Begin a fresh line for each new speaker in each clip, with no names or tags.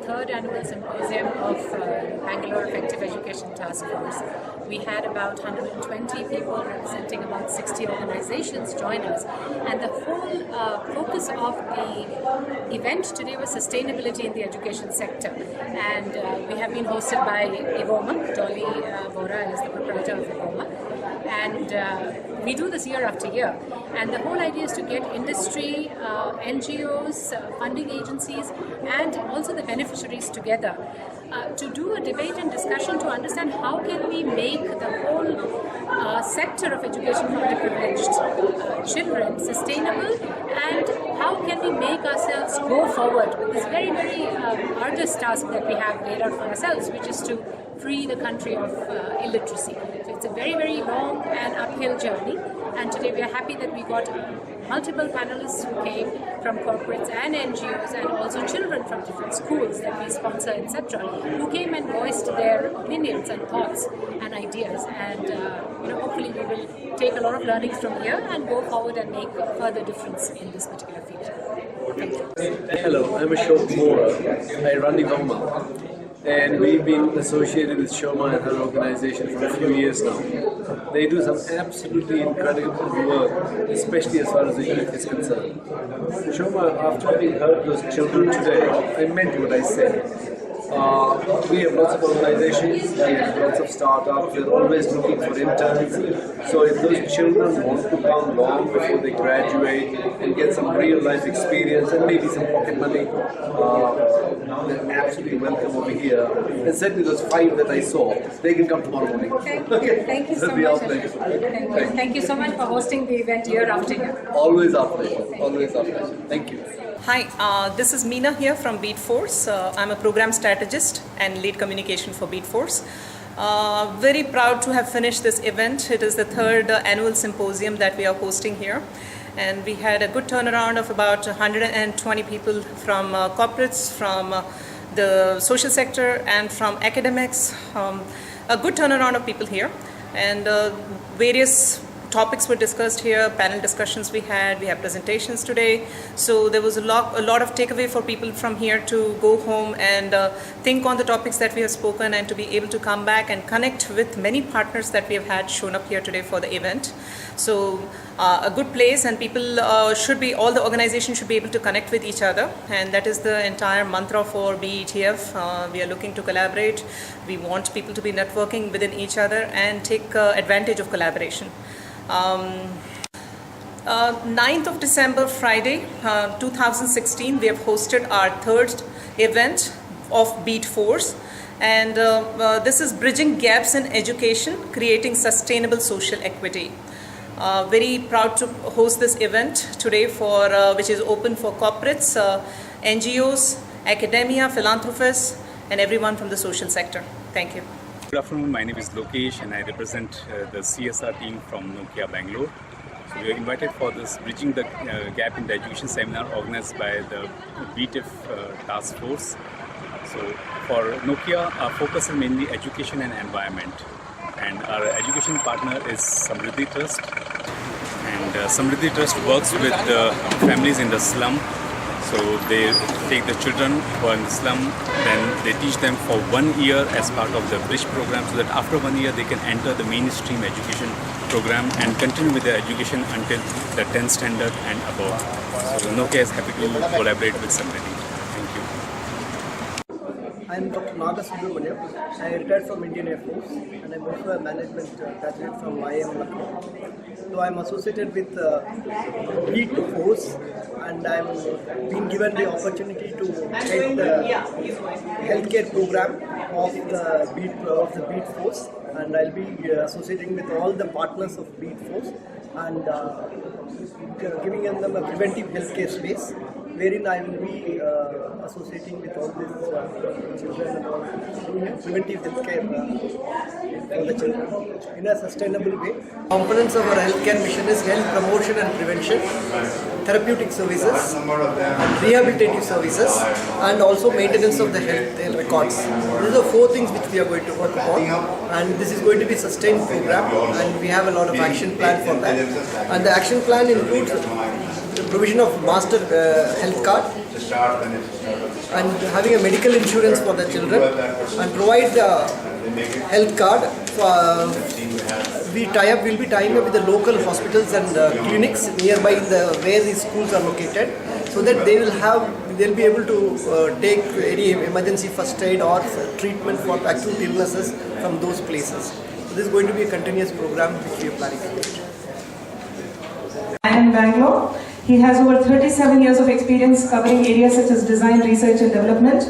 third annual Symposium of Bangalore Effective Education Task Force. We had about 120 people representing about 60 organizations join us, and the whole focus of the event today was sustainability in the education sector. And we have been hosted by Ivoma. Dolly Vora is the proprietor of Ivoma, and we do this year after year. And the whole idea is to get industry, NGOs, funding agencies, and also the beneficiaries together to do a debate and discussion to understand how can we make the whole sector of education for underprivileged children sustainable, and how can we make ourselves go forward with this very, very arduous task that we have laid out for ourselves, which is to free the country of illiteracy. So it's a very, very long and uphill journey, and today we are happy that we got multiple panelists who came from corporates and NGOs, and also children from different schools that we sponsor, etc., who came and voiced their opinions and thoughts and ideas. And hopefully we will take a lot of learnings from here and go forward and make a further difference in this particular field. Thank you.
Hello, I'm Ashok Mora. I run Ivoma. And we've been associated with Shoma and her organization for a few years now. They do some absolutely incredible work, especially as far as the youth is concerned. Shoma, after having heard those children today, I meant what I said. We have lots of organizations, we have lots of startups, we're always looking for interns. So if those children want to come along before they graduate and get some real life experience and maybe some pocket money, they're absolutely welcome over here. And certainly those 5 that I saw, they can come tomorrow morning.
Okay. Thank you so much. Thank you so much for hosting the event year after year.
Always our pleasure. Always our pleasure. Thank you.
Hi, this is Meena here from BEET-Force. I'm a program strategist and lead communication for BEET-Force. Very proud to have finished this event. It is the third annual symposium that we are hosting here. And we had a good turnaround of about 120 people from corporates, from the social sector, and from academics. A good turnaround of people here. And various topics were discussed here, panel discussions we have presentations today. So there was a lot of takeaway for people from here to go home and think on the topics that we have spoken, and to be able to come back and connect with many partners that we have had shown up here today for the event. So a good place, and people all the organizations should be able to connect with each other, and that is the entire mantra for BETF. We are looking to collaborate. We want people to be networking within each other and take advantage of collaboration. 9th of December, Friday, 2016, we have hosted our third event of BEET-Force, and this is Bridging Gaps in Education, Creating Sustainable Social Equity. Very proud to host this event today, which is open for corporates, NGOs, academia, philanthropists, and everyone from the social sector. Thank you.
Good afternoon, my name is Lokesh and I represent the CSR team from Nokia Bangalore. So we are invited for this Bridging the Gap in the Education seminar organized by the BEET Task Force. So for Nokia, our focus is mainly education and environment. And our education partner is Samriddhi Trust. And Samriddhi Trust works with families in the slum. So they take the children who are in the slum, then they teach them for 1 year as part of the Bridge program, so that after 1 year they can enter the mainstream education program and continue with their education until the 10th standard and above. So Nokia is happy to collaborate with Samriddhi. Thank you.
I am Dr. Naga Subramaniam. I retired from Indian Air Force, and I'm also a management graduate from IIM Lucknow. So I'm associated with BEET-Force, and I'm been given the opportunity to head the healthcare program of the BEET-Force, and I'll be associating with all the partners of BEET-Force and giving them a preventive healthcare space, wherein I will be associating with all these children about doing preventive healthcare for the children in a sustainable way. Components of our healthcare mission is health promotion and prevention, therapeutic services, rehabilitative services, and also maintenance of the health records. These are 4 things which we are going to work upon, and this is going to be a sustained program, and we have a lot of action plan for that. And the action plan includes the provision of master health card, and having a medical insurance for the children, and provide the health card. We'll be tying up with the local hospitals and clinics nearby where these schools are located, so that they'll be able to take any emergency first aid or treatment for acute illnesses from those places. So this is going to be a continuous program which we are planning to do.
I am in Bangalore. He has over 37 years of experience covering areas such as design, research and development.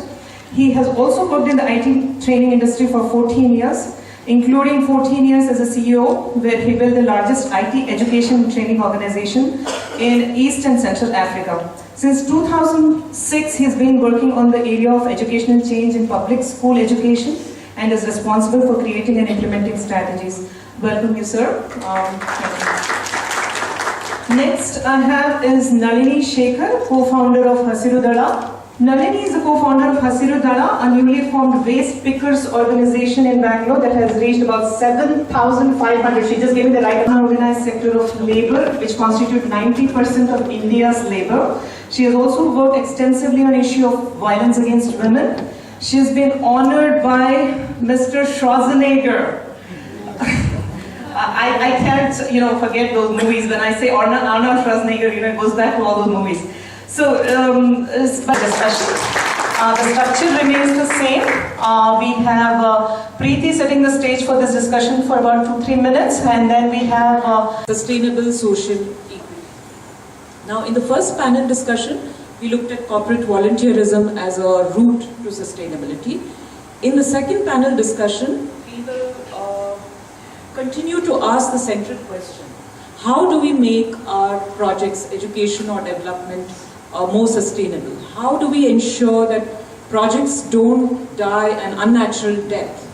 He has also worked in the IT training industry for 14 years, including 14 years as a CEO, where he built the largest IT education training organization in East and Central Africa. Since 2006, he's been working on the area of educational change in public school education and is responsible for creating and implementing strategies. Welcome you, sir. Next I have is Nalini Shekhar, co-founder of Hasiru Dala. Nalini is the co-founder of Hasiru Dala, a newly formed waste pickers organization in Bangalore that has reached about 7,500. She just gave me the right unorganized sector of labor, which constitute 90% of India's labor. She has also worked extensively on issue of violence against women. She has been honored by Mr. Schwarzenegger. I can't, forget those movies. When I say Arnold Schwarzenegger, it goes back to all those movies. So, but the structure remains the same. We have Preeti setting the stage for this discussion for about 2-3 minutes, and then we have
sustainable social equity. Now, in the first panel discussion, we looked at corporate volunteerism as a route to sustainability. In the second panel discussion, we will continue to ask the central question: how do we make our projects, education or development, more sustainable? How do we ensure that projects don't die an unnatural death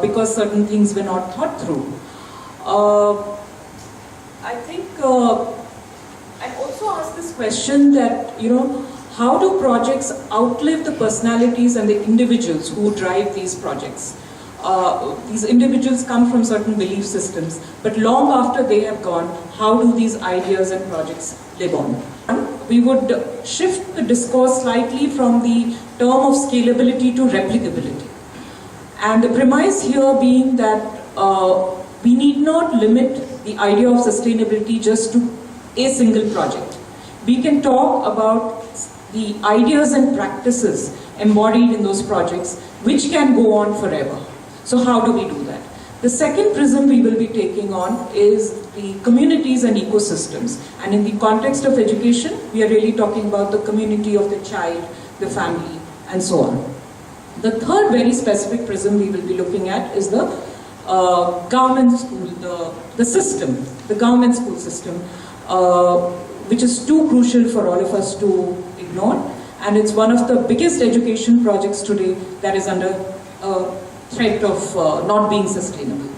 because certain things were not thought through? I think I also ask this question that, how do projects outlive the personalities and the individuals who drive these projects? These individuals come from certain belief systems, but long after they have gone, how do these ideas and projects live on? We would shift the discourse slightly from the term of scalability to replicability. And the premise here being that we need not limit the idea of sustainability just to a single project. We can talk about the ideas and practices embodied in those projects, which can go on forever. So how do we do that? The second prism we will be taking on is the communities and ecosystems. And in the context of education, we are really talking about the community of the child, the family, and so on. The third very specific prism we will be looking at is the government school, the system, the government school system, which is too crucial for all of us to ignore. And it's one of the biggest education projects today that is under threat of not being sustainable.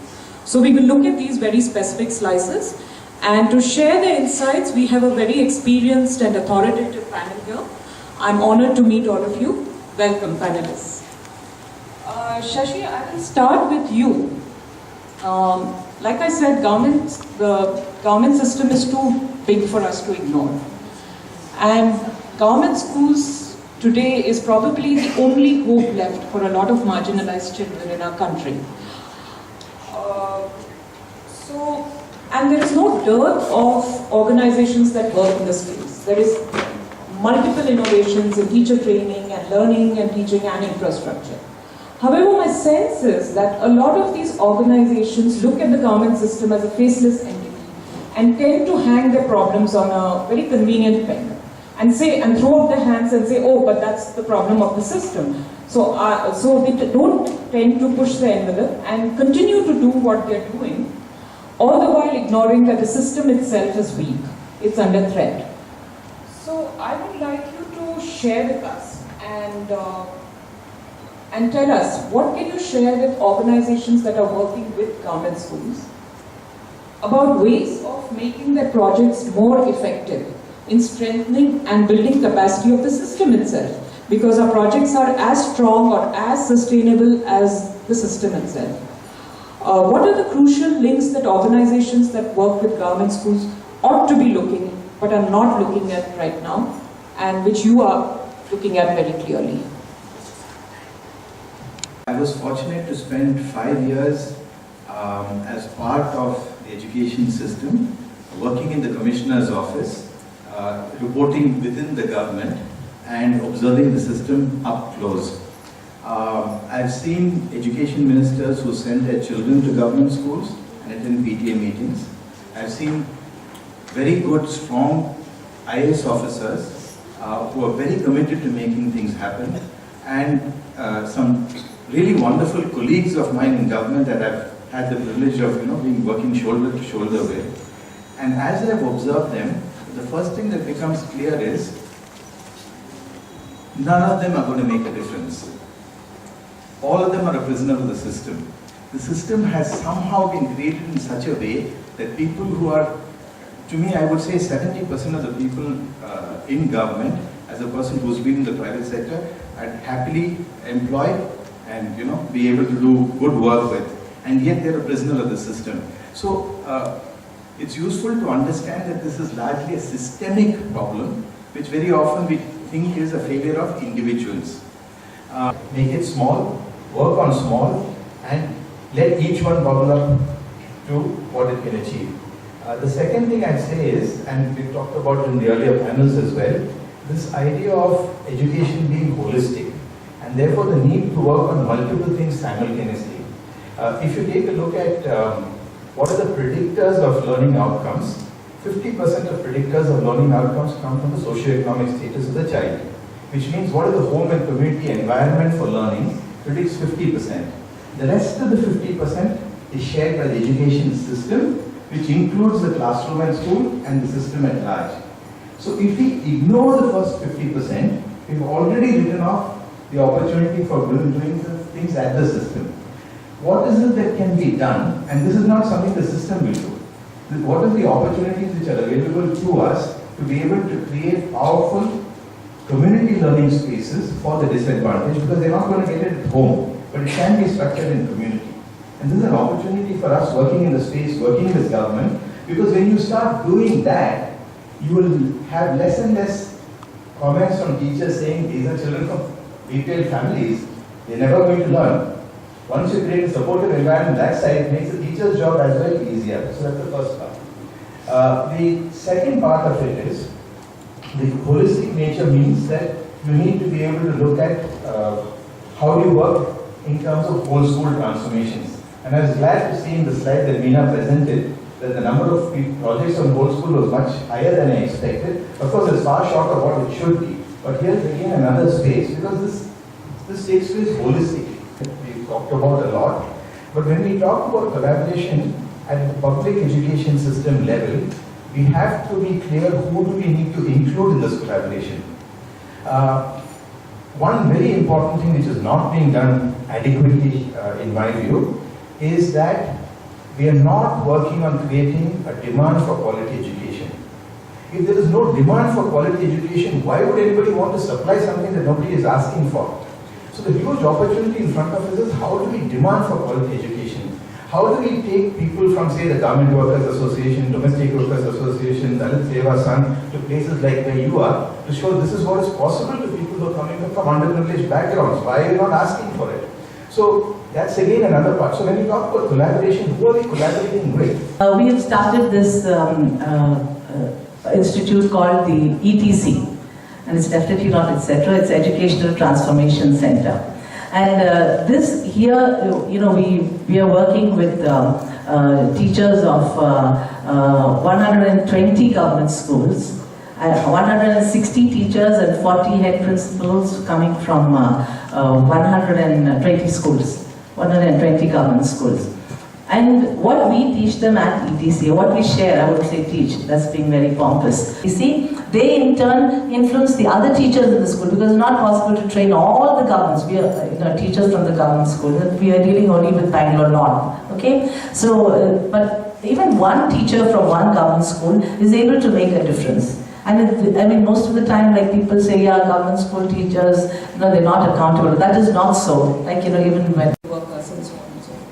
So we will look at these very specific slices, and to share their insights, we have a very experienced and authoritative panel here. I'm honored to meet all of you. Welcome, panelists. Shashi, I will start with you. Like I said, the government system is too big for us to ignore. And government schools today is probably the only hope left for a lot of marginalized children in our country. And there is no dearth of organizations that work in this space. There is multiple innovations in teacher training and learning and teaching and infrastructure. However, my sense is that a lot of these organizations look at the government system as a faceless entity and tend to hang their problems on a very convenient pen and throw up their hands and say, oh, but that's the problem of the system. So they don't tend to push the envelope and continue to do what they're doing, all the while ignoring that the system itself is weak. It's under threat. So I would like you to share with us and tell us, what can you share with organizations that are working with government schools about ways of making their projects more effective in strengthening and building capacity of the system itself, because our projects are as strong or as sustainable as the system itself. What are the crucial links that organizations that work with government schools ought to be looking but are not looking at right now? and which you are looking at very clearly?
I was fortunate to spend 5 years as part of the education system, working in the Commissioner's office, reporting within the government and observing the system up close. I've seen education ministers who send their children to government schools and attend PTA meetings. I've seen very good, strong IAS officers who are very committed to making things happen, and some really wonderful colleagues of mine in government that I've had the privilege of being working shoulder to shoulder with. And as I've observed them, the first thing that becomes clear is none of them are going to make a difference. All of them are a prisoner of the system. The system has somehow been created in such a way that people who are, to me I would say 70% of the people in government, as a person who's been in the private sector, are happily employed and be able to do good work with, and yet they're a prisoner of the system. So it's useful to understand that this is largely a systemic problem, which very often we think is a failure of individuals. Make it small, work on small, and let each one bubble up to what it can achieve. The second thing I'd say is, and we talked about in the earlier panels as well, this idea of education being holistic, and therefore the need to work on multiple things simultaneously. If you take a look at what are the predictors of learning outcomes, 50% of predictors of learning outcomes come from the socio-economic status of the child, which means what is the home and community environment for learning predicts 50%. The rest of the 50% is shared by the education system, which includes the classroom and school and the system at large. So if we ignore the first 50%, we've already written off the opportunity for doing the things at the system. What is it that can be done? And this is not something the system will do. What are the opportunities which are available to us to be able to create powerful community learning spaces for the disadvantaged, because they're not going to get it at home, but it can be structured in community. And this is an opportunity for us working in the space, working with government, because when you start doing that, you will have less and less comments from teachers saying these are children from retail families, they're never going to learn. Once you create a supportive environment that side, it makes the teacher's job as well easier. So that's the first part. The second part of it is, the holistic nature means that you need to be able to look at how you work in terms of whole school transformations. And I was glad to see in the slide that Meena presented that the number of projects on whole school was much higher than I expected. Of course, it's far short of what it should be. But here's again another space, because this takes place holistically. We've talked about a lot. But when we talk about collaboration at the public education system level, we have to be clear who do we need to include in this collaboration. One very important thing which is not being done adequately in my view is that we are not working on creating a demand for quality education. If there is no demand for quality education, why would anybody want to supply something that nobody is asking for? So the huge opportunity in front of us is how do we demand for quality education? How do we take people from, say, the Garment Workers Association, Domestic Workers Association, Dalit Seva Sangh, to places like where you are, to show this is what is possible to people who are coming from underprivileged backgrounds? Why are you not asking for it? So that's again another part. So when we talk about collaboration, who are we collaborating with?
We have started this institute called the ETC, and it's definitely not etc. It's Educational Transformation Center. And this here, we are working with teachers of 120 government schools, 160 teachers and 40 head principals coming from 120 schools, 120 government schools. And what we teach them at ETC, what we share, I would say teach, that's being very pompous. You see, they in turn influence the other teachers in the school, because it's not possible to train all the governments. We are teachers from the government school. We are dealing only with Bangalore North. Okay, so but even one teacher from one government school is able to make a difference. And I mean, most of the time, like people say, yeah, government school teachers, they're not accountable. That is not so. Like even when
workers and so on and so forth.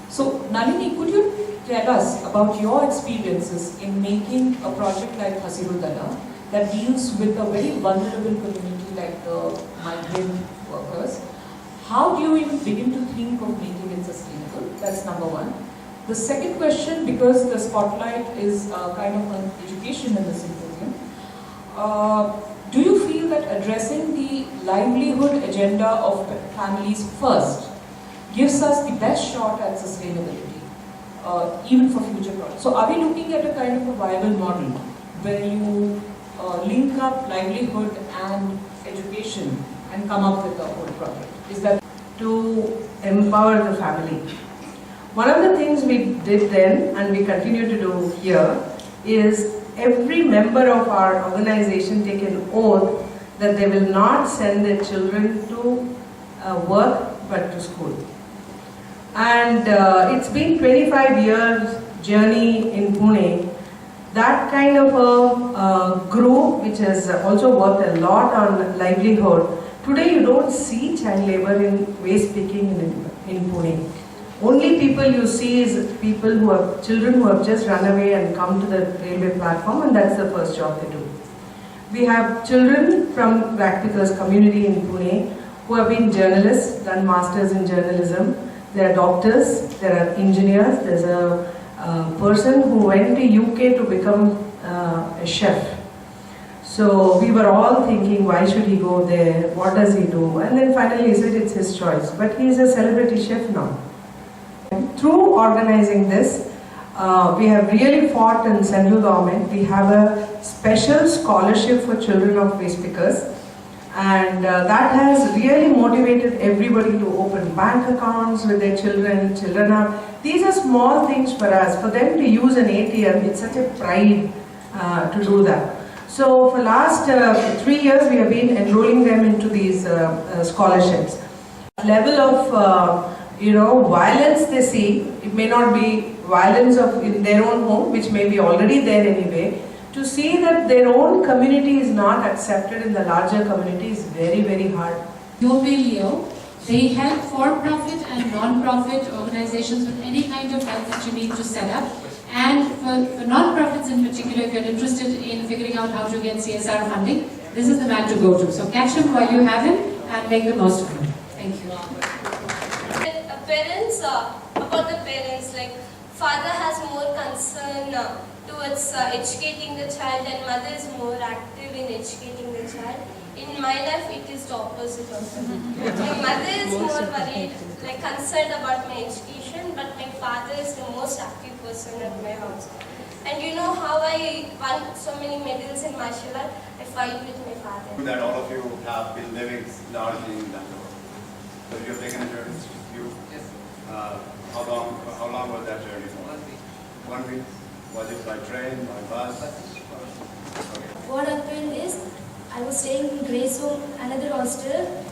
So Nalini, could you tell us about your experiences in making a project like Hasirudala that deals with a very vulnerable community like the migrant workers, how do you even begin to think of making it sustainable? That's number one. The second question, because the spotlight is kind of on education in the symposium, do you feel that addressing the livelihood agenda of families first gives us the best shot at sustainability, even for future projects? So are we looking at a kind of a viable model where you link up livelihood and education and come up with a whole project? Is that
to empower the family? One of the things we did then, and we continue to do here, is every member of our organization take an oath that they will not send their children to work but to school. And it's been 25 years journey in Pune. That kind of a group which has also worked a lot on livelihood. Today you don't see child labor in waste picking in Pune. Only people you see is people who have children who have just run away and come to the railway platform, and that's the first job they do. We have children from Practicors community in Pune who have been journalists, done masters in journalism. There are doctors, there are engineers, there's a person who went to UK to become a chef. So we were all thinking, why should he go there? What does he do? And then finally he said it's his choice. But he is a celebrity chef now. Through organizing this, we have really fought in central government. We have a special scholarship for children of waste pickers. And that has really motivated everybody to open bank accounts with their children. These are small things for us. For them to use an ATM, it's such a pride to do that. So for last 3 years, we have been enrolling them into these scholarships. Level of violence they see, it may not be violence in their own home, which may be already there anyway. To see that their own community is not accepted in the larger community is very, very hard.
Leo, they help for-profit and non-profit organizations with any kind of help that you need to set up. And for non-profits in particular, if you're interested in figuring out how to get CSR funding, this is the man to go to. So catch him while you have him and make the most of him. Thank you.
Parents, about the parents, like father has more concern towards educating the child and mother is more active in educating the child. In my life, it is the opposite of that. My mother is more worried, like concerned about my education, but my father is the most active person at my house. And you know how I won so many medals in martial art? I fight with my father.
That all of you have been living largely in Bangalore. So you have taken a journey with you. Yes. How long was that journey for? 1 week. Was it by train, by bus? Okay.
What happened is, I was staying in Grace Home, another hostel.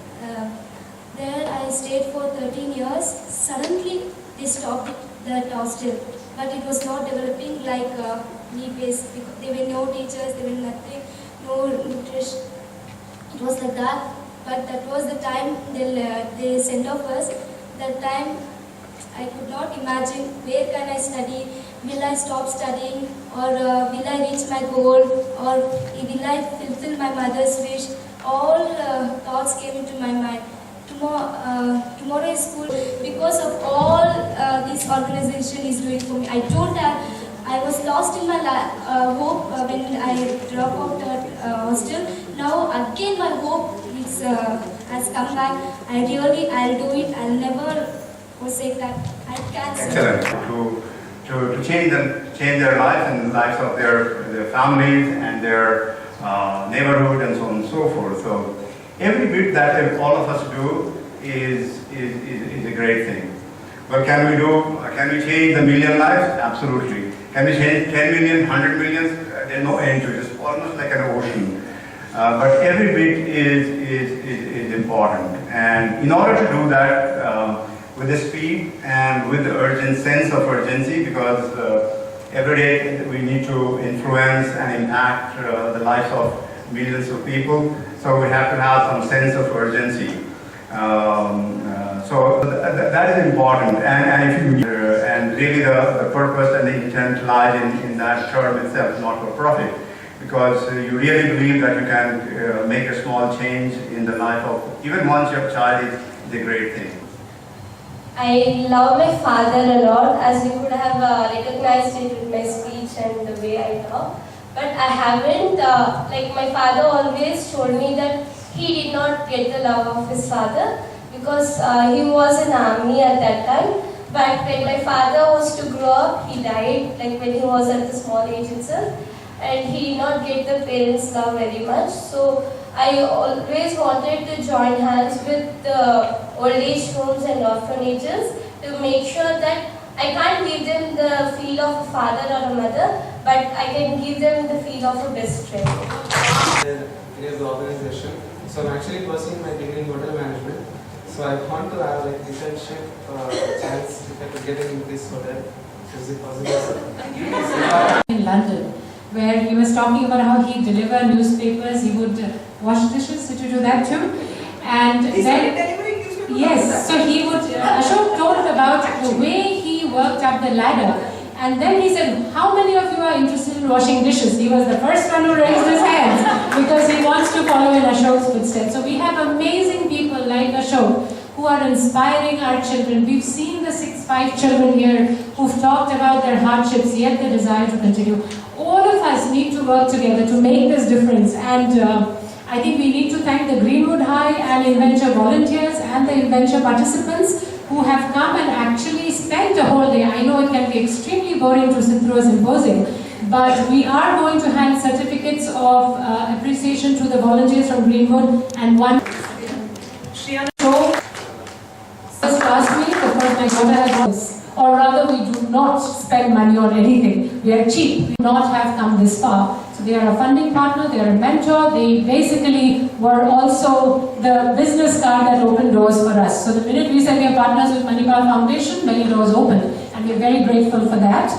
There I stayed for 13 years. Suddenly they stopped that hostel, but it was not developing like need-based. There were no teachers, there were nothing, no nutrition. It was like that. But that was the time they sent off us. That time I could not imagine where can I study, will I stop studying, or will I reach my goal, or will I fulfill my mother's wish. All thoughts came into my mind. Tomorrow is school. Because of all this organization is doing for me, I was lost in my hope when I dropped out that hostel. Now again my hope has come back. I'll do it. I'll never forsake that. I can't.
Excellent. To change their life and the lives of their families and their neighborhood and so on and so forth. So every bit that all of us do is a great thing. But can we change the million lives? Absolutely. Can we change 10 million, 100 million? There's no end to it. It's almost like an ocean. But every bit is important. And in order to do that, with the speed and with the sense of urgency, because every day we need to influence and impact the lives of millions of people, so we have to have some sense of urgency. So that is important, and if you and really the purpose and the intent lies in that term itself, not for profit. because you really believe that you can make a small change in the life of even once your child is a great thing.
I love my father a lot, as you could have recognized it with my speech and the way I talk. But I haven't, like my father always told me that he did not get the love of his father because he was in army at that time. But when my father was to grow up, he died, like when he was at the small age itself. And he did not get the parents' love very much. So I always wanted to join hands with the old age homes and orphanages to make sure that I can't give them the feel of a father or a mother, but I can give them the feel of a best friend.
It is the organization. So I'm actually pursuing my degree in hotel management. So I want to have like internship chance if I could get in this hotel. Is it possible?
In London, where he was talking about how he delivered newspapers, he would wash dishes. Did you do that too? And then, yes, so he would, Ashok told about the way he worked up the ladder. And then he said, how many of you are interested in washing dishes? He was the first one who raised his hand because he wants to follow in Ashok's footsteps. So we have amazing people like Ashok who are inspiring our children. We've seen the 6'5" children here who've talked about their hardships, yet the desire to continue. All of us need to work together to make this difference. And I think we need to thank the Greenwood High and Inventure volunteers and the Inventure participants who have come and actually spent a whole day. I know it can be extremely boring to sit through a symposium, but we are going to hand certificates of appreciation to the volunteers from Greenwood and one. Shriana just asked me, of course my daughter has this, or rather we do not spend money on anything. We are cheap. We do not have come this far. So they are a funding partner, they are a mentor, they basically were also the business card that opened doors for us. So the minute we said we are partners with Manipal Foundation, many doors opened, and we are very grateful for that.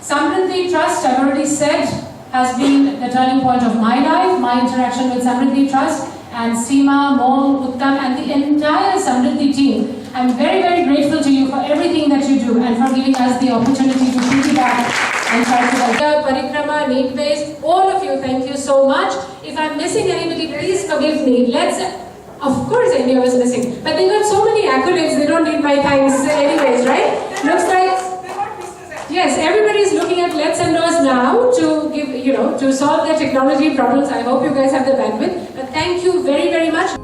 Samriddhi Trust, I've already said, has been the turning point of my life, my interaction with Samriddhi Trust, and Seema, Mom, Uttam, and the entire Samriddhi team. I'm very, very grateful to you for everything that you do and for giving us the opportunity to piggyback and try to help. Parikrama, need-based, all of you, thank you so much. If I'm missing anybody, please forgive me. Of course India was missing, but they got so many accolades, they don't need my thanks anyways, right? Looks like, yes, everybody's looking at Let's Endorse now to give, to solve their technology problems. I hope you guys have the bandwidth, but thank you very, very much.